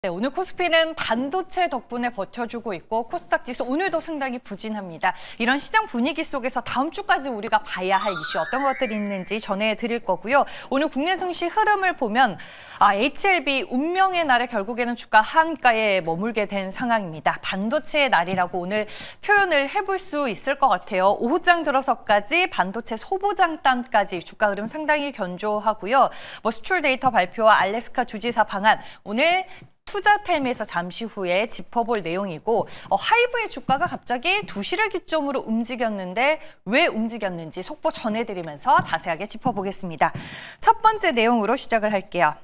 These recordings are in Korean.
네, 오늘 코스피는 반도체 덕분에 버텨주고 있고 코스닥 지수 오늘도 상당히 부진합니다. 이런 시장 분위기 속에서 다음 주까지 우리가 봐야 할 이슈 어떤 것들이 있는지 전해드릴 거고요. 오늘 국내 증시 흐름을 보면 HLB 운명의 날에 결국에는 주가 하한가에 머물게 된 상황입니다. 반도체의 날이라고 오늘 표현을 해볼 수 있을 것 같아요. 오후장 들어서까지 반도체 소부장단까지 주가 흐름 상당히 견조하고요. 수출 데이터 발표와 알래스카 주지사 방한 오늘 투자텔미에서 잠시 후에 짚어볼 내용이고 하이브의 주가가 갑자기 2시를 기점으로 움직였는데 왜 움직였는지 속보 전해드리면서 자세하게 짚어보겠습니다. 첫 번째 내용으로 시작을 할게요.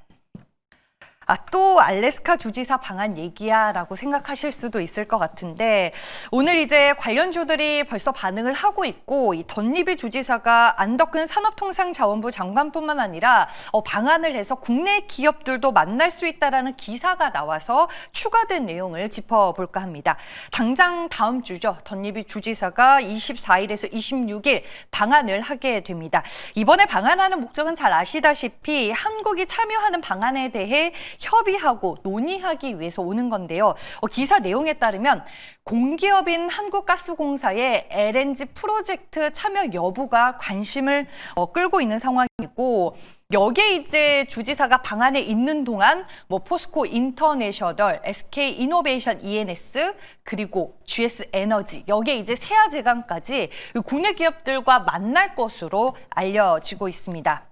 또 알래스카 주지사 방한 얘기야 라고 생각하실 수도 있을 것 같은데 오늘 이제 관련주들이 벌써 반응을 하고 있고 이 덧리비 주지사가 안덕근 산업통상자원부 장관뿐만 아니라 방한을 해서 국내 기업들도 만날 수 있다라는 기사가 나와서 추가된 내용을 짚어볼까 합니다. 당장 다음 주죠. 덧리비 주지사가 24일에서 26일 방한을 하게 됩니다. 이번에 방한하는 목적은 잘 아시다시피 한국이 참여하는 방안에 대해 협의하고 논의하기 위해서 오는 건데요. 기사 내용에 따르면 공기업인 한국가스공사의 LNG 프로젝트 참여 여부가 관심을 끌고 있는 상황이고 여기에 이제 주지사가 방안에 있는 동안 포스코 인터내셔널, SK 이노베이션 ENS 그리고 GS 에너지 여기에 이제 세아제강까지 국내 기업들과 만날 것으로 알려지고 있습니다.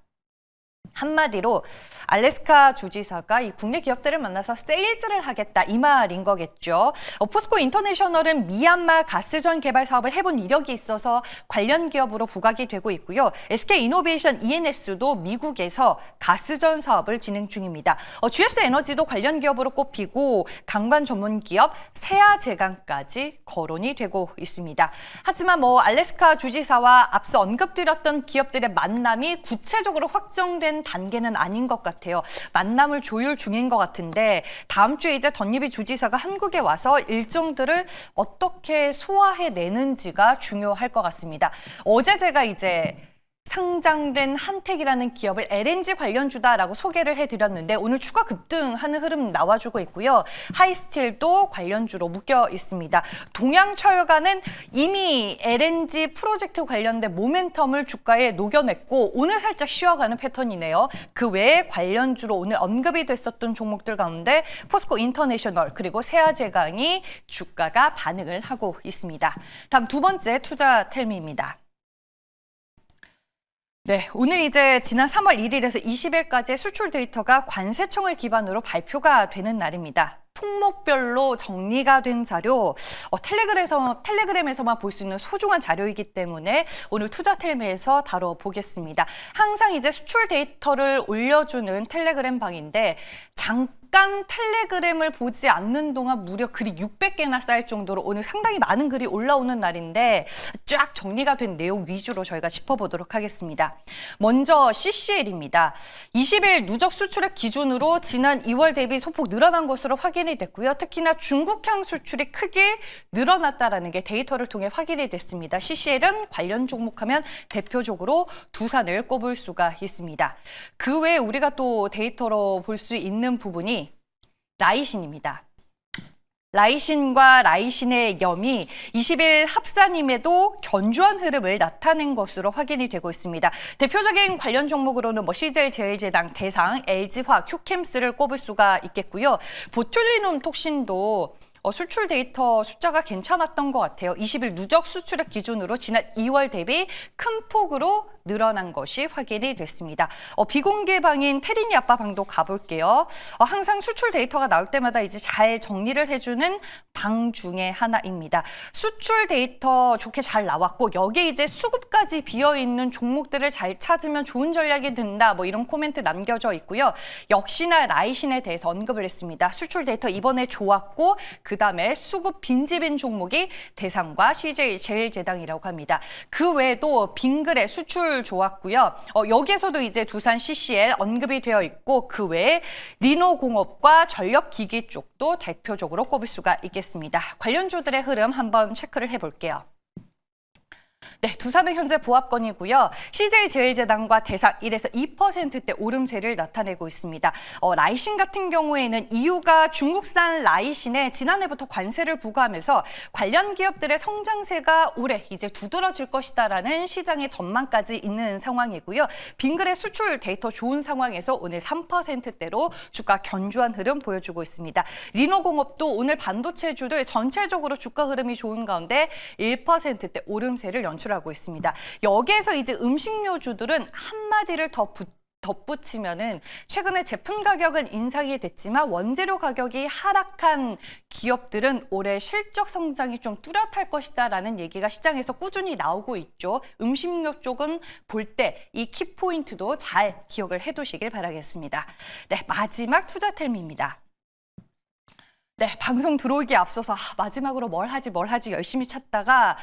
한마디로 알래스카 주지사가 이 국내 기업들을 만나서 세일즈를 하겠다 이 말인 거겠죠. 포스코 인터내셔널은 미얀마 가스전 개발 사업을 해본 이력이 있어서 관련 기업으로 부각이 되고 있고요. SK 이노베이션 ENS도 미국에서 가스전 사업을 진행 중입니다. GS 에너지도 관련 기업으로 꼽히고 강관 전문 기업 세아제강까지 거론이 되고 있습니다. 하지만 알래스카 주지사와 앞서 언급드렸던 기업들의 만남이 구체적으로 확정된 단계는 아닌 것 같아요. 만남을 조율 중인 것 같은데 다음 주에 이제 덧리비 주지사가 한국에 와서 일정들을 어떻게 소화해내는지가 중요할 것 같습니다. 어제 제가 이제 상장된 한택이라는 기업을 LNG 관련주다라고 소개를 해드렸는데 오늘 추가 급등하는 흐름 나와주고 있고요. 하이스틸도 관련주로 묶여 있습니다. 동양철강은 이미 LNG 프로젝트 관련된 모멘텀을 주가에 녹여냈고 오늘 살짝 쉬어가는 패턴이네요. 그 외에 관련주로 오늘 언급이 됐었던 종목들 가운데 포스코 인터내셔널 그리고 세아제강이 주가가 반응을 하고 있습니다. 다음 두 번째 투자 텔미입니다. 네, 오늘 이제 지난 3월 1일에서 20일까지의 수출 데이터가 관세청을 기반으로 발표가 되는 날입니다. 품목별로 정리가 된 자료, 텔레그램에서만 볼 수 있는 소중한 자료이기 때문에 오늘 투자텔미에서 다뤄보겠습니다. 항상 이제 수출 데이터를 올려주는 텔레그램 방인데 잠깐 텔레그램을 보지 않는 동안 무려 글이 600개나 쌓일 정도로 오늘 상당히 많은 글이 올라오는 날인데 쫙 정리가 된 내용 위주로 저희가 짚어보도록 하겠습니다. 먼저 CCL입니다. 20일 누적 수출액 기준으로 지난 2월 대비 소폭 늘어난 것으로 확인이 됐고요. 특히나 중국향 수출이 크게 늘어났다는 게 데이터를 통해 확인이 됐습니다. CCL은 관련 종목하면 대표적으로 두산을 꼽을 수가 있습니다. 그 외에 우리가 또 데이터로 볼 수 있는 부분이 라이신입니다. 라이신과 라이신의 염이 20일 합산임에도 견조한 흐름을 나타낸 것으로 확인이 되고 있습니다. 대표적인 관련 종목으로는 CJ 제일제당, 대상, LG화, 큐캠스를 꼽을 수가 있겠고요. 보툴리눔 톡신도 수출 데이터 숫자가 괜찮았던 것 같아요. 20일 누적 수출액 기준으로 지난 2월 대비 큰 폭으로 늘어난 것이 확인이 됐습니다. 비공개 방인 테리니 아빠 방도 가볼게요. 항상 수출 데이터가 나올 때마다 이제 잘 정리를 해주는 방 중에 하나입니다. 수출 데이터 좋게 잘 나왔고 여기에 이제 수급까지 비어있는 종목들을 잘 찾으면 좋은 전략이 된다. 이런 코멘트 남겨져 있고요. 역시나 라이신에 대해서 언급을 했습니다. 수출 데이터 이번에 좋았고 그다음에 수급 빈집인 종목이 대상과 CJ 제일제당이라고 합니다. 그 외에도 빙그레 수출 좋았고요. 여기에서도 이제 두산 CCL 언급이 되어 있고 그 외에 리노공업과 전력기기 쪽도 대표적으로 꼽을 수가 있겠습니다. 관련주들의 흐름 한번 체크를 해볼게요. 네, 두산은 현재 보합권이고요. CJ제일제당과 대상 1에서 2%대 오름세를 나타내고 있습니다. 라이신 같은 경우에는 EU가 중국산 라이신에 지난해부터 관세를 부과하면서 관련 기업들의 성장세가 올해 이제 두드러질 것이다라는 시장의 전망까지 있는 상황이고요. 빙그레 수출 데이터 좋은 상황에서 오늘 3%대로 주가 견조한 흐름 보여주고 있습니다. 리노공업도 오늘 반도체주들 전체적으로 주가 흐름이 좋은 가운데 1%대 오름세를 연출하고 있습니다. 여기에서 이제 음식료주들은 한마디를 더 덧붙이면은 최근에 제품 가격은 인상이 됐지만 원재료 가격이 하락한 기업들은 올해 실적 성장이 좀 뚜렷할 것이다라는 얘기가 시장에서 꾸준히 나오고 있죠. 음식료 쪽은 볼 때 이 키포인트도 잘 기억을 해두시길 바라겠습니다. 네, 마지막 투자텔미입니다. 네, 방송 들어오기에 앞서서 마지막으로 뭘 하지 열심히 찾다가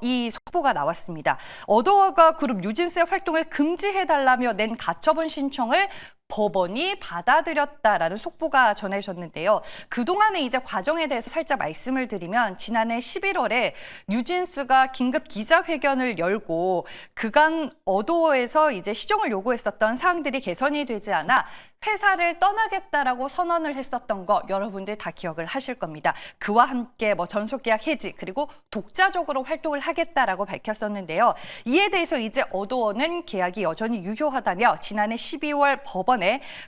이 속보가 나왔습니다. 어도어가 그룹 뉴진스의 활동을 금지해달라며 낸 가처분 신청을 법원이 받아들였다라는 속보가 전해졌는데요. 그동안의 이제 과정에 대해서 살짝 말씀을 드리면 지난해 11월에 뉴진스가 긴급 기자회견을 열고 그간 어도어에서 이제 시정을 요구했었던 사항들이 개선이 되지 않아 회사를 떠나겠다라고 선언을 했었던 거 여러분들 다 기억을 하실 겁니다. 그와 함께 전속계약 해지 그리고 독자적으로 활동을 하겠다라고 밝혔었는데요. 이에 대해서 이제 어도어는 계약이 여전히 유효하다며 지난해 12월 법원에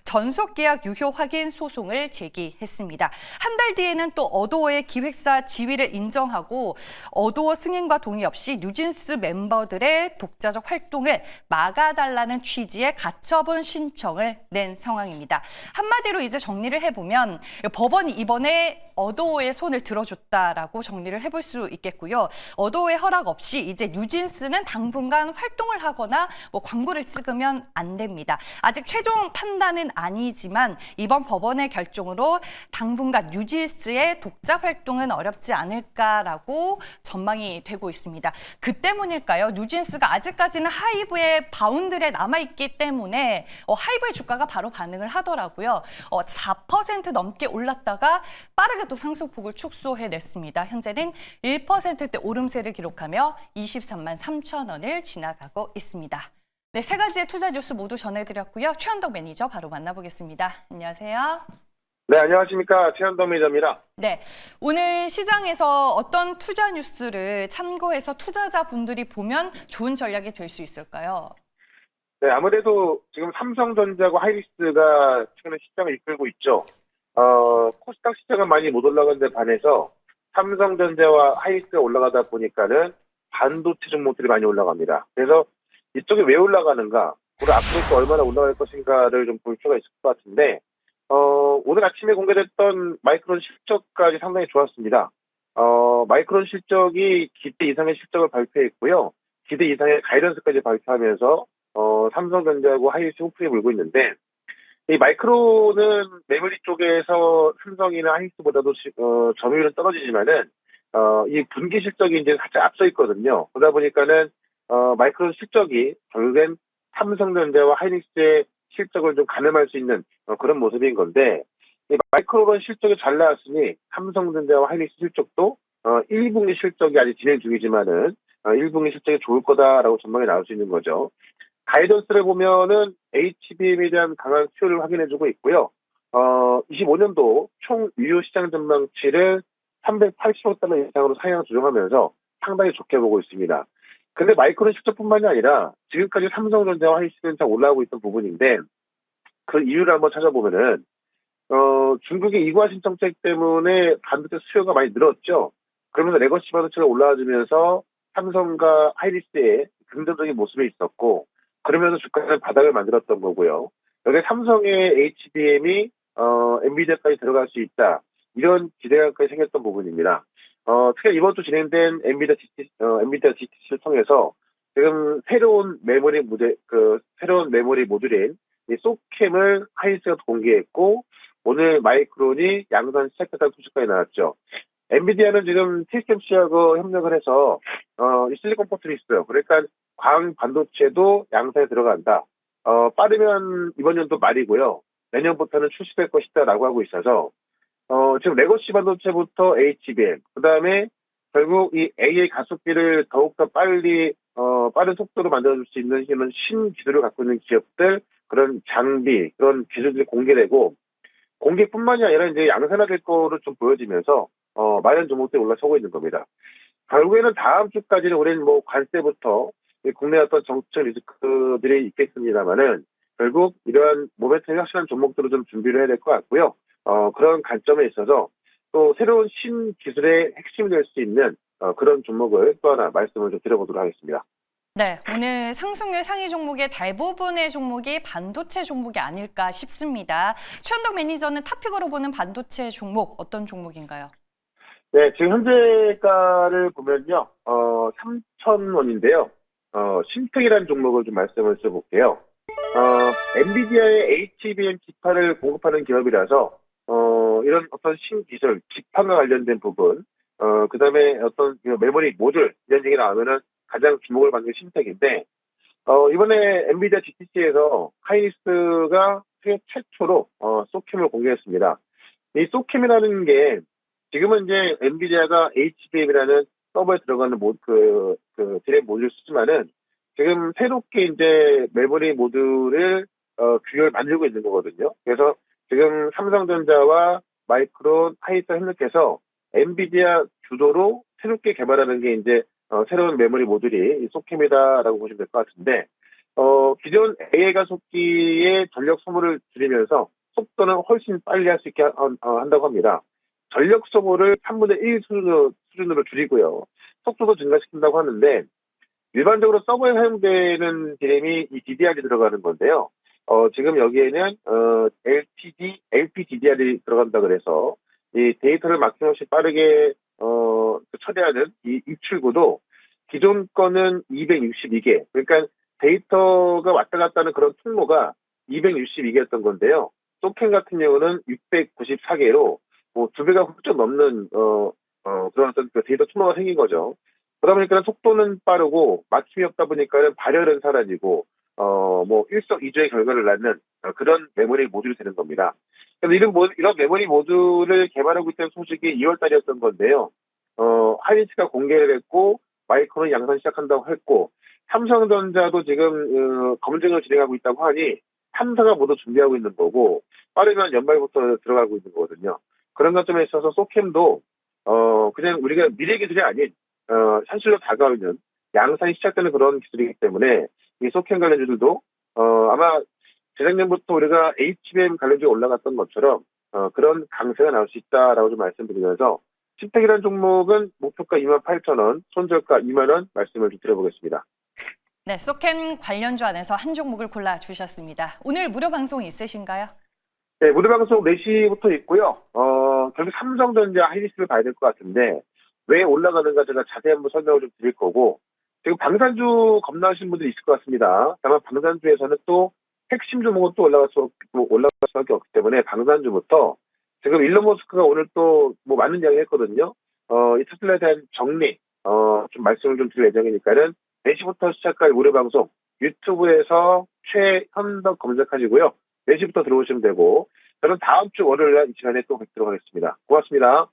전속계약 유효 확인 소송을 제기했습니다. 한 달 뒤에는 또 어도어의 기획사 지위를 인정하고 어도어 승인과 동의 없이 뉴진스 멤버들의 독자적 활동을 막아달라는 취지의 가처분 신청을 낸 상황입니다. 한마디로 이제 정리를 해보면 법원이 이번에 어도어의 손을 들어줬다라고 정리를 해볼 수 있겠고요. 어도어의 허락 없이 이제 뉴진스는 당분간 활동을 하거나 광고를 찍으면 안 됩니다. 아직 최종 판단은 아니지만 이번 법원의 결정으로 당분간 뉴진스의 독자 활동은 어렵지 않을까라고 전망이 되고 있습니다. 그 때문일까요? 뉴진스가 아직까지는 하이브의 바운드에 남아있기 때문에 하이브의 주가가 바로 반응을 하더라고요. 4% 넘게 올랐다가 빠르게 또 상승폭을 축소해냈습니다. 현재는 1%대 오름세를 기록하며 23만 3천 원을 지나가고 있습니다. 네, 세 가지의 투자 뉴스 모두 전해드렸고요. 최현덕 매니저 바로 만나보겠습니다. 안녕하세요. 네, 안녕하십니까. 최현덕 매니저입니다. 네, 오늘 시장에서 어떤 투자 뉴스를 참고해서 투자자분들이 보면 좋은 전략이 될 수 있을까요? 네, 아무래도 지금 삼성전자하고 하이닉스가 최근에 시장을 이끌고 있죠. 코스닥 시장은 많이 못 올라간 데 반해서 삼성전자와 하이닉스가 올라가다 보니까는 반도체 종목들이 많이 올라갑니다. 그래서 이쪽이 왜 올라가는가, 그리고 앞으로 또 얼마나 올라갈 것인가를 좀 볼 필요가 있을 것 같은데, 오늘 아침에 공개됐던 마이크론 실적까지 상당히 좋았습니다. 마이크론 실적이 기대 이상의 실적을 발표했고요. 기대 이상의 가이던스까지 발표하면서 삼성전자하고 하이닉스 호프에 물고 있는데, 이 마이크론은 메모리 쪽에서 삼성이나 하이닉스보다도 점유율은 떨어지지만은 이 분기 실적이 이제 살짝 앞서 있거든요. 그러다 보니까는 마이크론 실적이 결국엔 삼성전자와 하이닉스의 실적을 좀 가늠할 수 있는 그런 모습인 건데, 이 마이크론 실적이 잘 나왔으니 삼성전자와 하이닉스 실적도 1분기 실적이 아직 진행 중이지만은 1분기 실적이 좋을 거다라고 전망이 나올 수 있는 거죠. 가이던스를 보면은 HBM에 대한 강한 수요를 확인해주고 있고요. 25년도 총 유효 시장 전망치를 380억 달러 이상으로 상향 조정하면서 상당히 좋게 보고 있습니다. 근데 마이크론 실적뿐만이 아니라 지금까지 삼성전자와 하이닉스는 잘 올라오고 있던 부분인데, 그 이유를 한번 찾아보면은 중국의 이구화신 정책 때문에 반도체 수요가 많이 늘었죠. 그러면서 레거시 반도체가 올라와주면서 삼성과 하이닉스의 긍정적인 모습이 있었고, 그러면서 주가는 바닥을 만들었던 거고요. 여기 삼성의 HBM이 엔비디아까지 들어갈 수 있다, 이런 기대감까지 생겼던 부분입니다. 특히 이번 주 진행된 엔비디아 GTC를 통해서 지금 새로운 메모리 모듈인 이 소캠을 하이닉스가 공개했고, 오늘 마이크론이 양산 시작했다는 소식까지 나왔죠. 엔비디아는 지금 TSMC하고 협력을 해서 이 실리콘 포트를 있어요. 그러니까 광 반도체도 양산에 들어간다. 빠르면 이번 연도 말이고요. 내년부터는 출시될 것이다라고 하고 있어서 지금 레거시 반도체부터 HBM, 그 다음에 결국 이 AI 가속기를 더욱더 빨리 빠른 속도로 만들어줄 수 있는 이런 신기술을 갖고 있는 기업들, 그런 장비, 그런 기술들이 공개되고, 공개뿐만이 아니라 이제 양산화될 거로 좀 보여지면서, 많은 종목들이 올라서고 있는 겁니다. 결국에는 다음 주까지는 우리는 뭐 관세부터 이 국내 어떤 정책 리스크들이 있겠습니다만은, 결국 이러한 모멘텀이 확실한 종목들을 좀 준비를 해야 될 것 같고요. 그런 관점에 있어서 또 새로운 신기술의 핵심이 될 수 있는 그런 종목을 또 하나 말씀을 좀 드려보도록 하겠습니다. 네, 오늘 상승률 상위 종목의 대부분의 종목이 반도체 종목이 아닐까 싶습니다. 최현덕 매니저는 탑픽으로 보는 반도체 종목 어떤 종목인가요? 네, 지금 현재가를 보면요, 3,000원인데요. 신택이라는 종목을 좀 말씀을 드려볼게요. 엔비디아의 HBM 기판을 공급하는 기업이라서, 이런 어떤 신기술, 기판과 관련된 부분, 그 다음에 어떤 그 메모리 모듈, 이런 얘기 나오면은 가장 주목을 받는 게 신택인데, 이번에 엔비디아 GTC에서 하이닉스가 세계 최초로, 소캠을 공개했습니다. 이 소캠이라는 게, 지금은 이제 엔비디아가 HBM이라는 서버에 들어가는 드램 모듈을 쓰지만은, 지금 새롭게 이제 메모리 모듈을, 규격을 만들고 있는 거거든요. 그래서 지금 삼성전자와 마이크론, 하이닉스 협력해서 엔비디아 주도로 새롭게 개발하는 게 이제, 새로운 메모리 모듈이 이 소캠이다라고 보시면 될 것 같은데, 기존 AI 가속기의 전력 소모를 줄이면서 속도는 훨씬 빨리 할 수 있게 한다고 합니다. 전력 소모를 3분의 1 수준으로 줄이고요. 속도도 증가시킨다고 하는데, 일반적으로 서버에 사용되는 디램이 이 DDR이 들어가는 건데요. 지금 여기에는, LPDDR이 들어간다 그래서, 이 데이터를 막힘없이 빠르게, 처리하는 이 입출구도 기존 거는 262개. 그러니까 데이터가 왔다 갔다 하는 그런 통로가 262개였던 건데요. 소캠 같은 경우는 694개로, 뭐, 2배가 훌쩍 넘는, 그런 어떤 그 데이터 통로가 생긴 거죠. 그러다 보니까 속도는 빠르고, 막힘이 없다 보니까는 발열은 사라지고, 뭐, 일석이조의 결과를 낳는 그런 메모리 모듈이 되는 겁니다. 그래서 이런 메모리 모듈을 개발하고 있다는 소식이 2월 달이었던 건데요. 하이닉스가 공개를 했고, 마이크론이 양산 시작한다고 했고, 삼성전자도 지금, 검증을 진행하고 있다고 하니, 3사가 모두 준비하고 있는 거고, 빠르면 연말부터 들어가고 있는 거거든요. 그런 관점에 있어서 소캠도, 그냥 우리가 미래 기술이 아닌, 현실로 다가오는 양산이 시작되는 그런 기술이기 때문에, 이 소캠 관련주들도, 아마 재작년부터 우리가 HBM 관련주가 올라갔던 것처럼, 그런 강세가 나올 수 있다라고 좀 말씀드리면서, 신택이라는 종목은 목표가 28,000원, 손절가 2만원 말씀을 좀 드려보겠습니다. 네, 소캠 관련주 안에서 한 종목을 골라주셨습니다. 오늘 무료 방송 있으신가요? 네, 무료 방송 4시부터 있고요. 결국 삼성전자 하이닉스를 봐야 될 것 같은데, 왜 올라가는가 제가 자세히 한번 설명을 좀 드릴 거고, 지금 방산주 겁나하시는 분들이 있을 것 같습니다. 다만 방산주에서는 또 핵심 종목은 또 올라갈 수밖에 없기 때문에 방산주부터 지금 일론 머스크가 오늘 또 뭐 많은 이야기 했거든요. 이 테슬라에 대한 정리, 좀 말씀을 좀 드릴 예정이니까는 4시부터 시작할 무료 방송 유튜브에서 최현덕 검색하시고요. 4시부터 들어오시면 되고, 저는 다음 주 월요일 날 이 시간에 또 뵙도록 하겠습니다. 고맙습니다.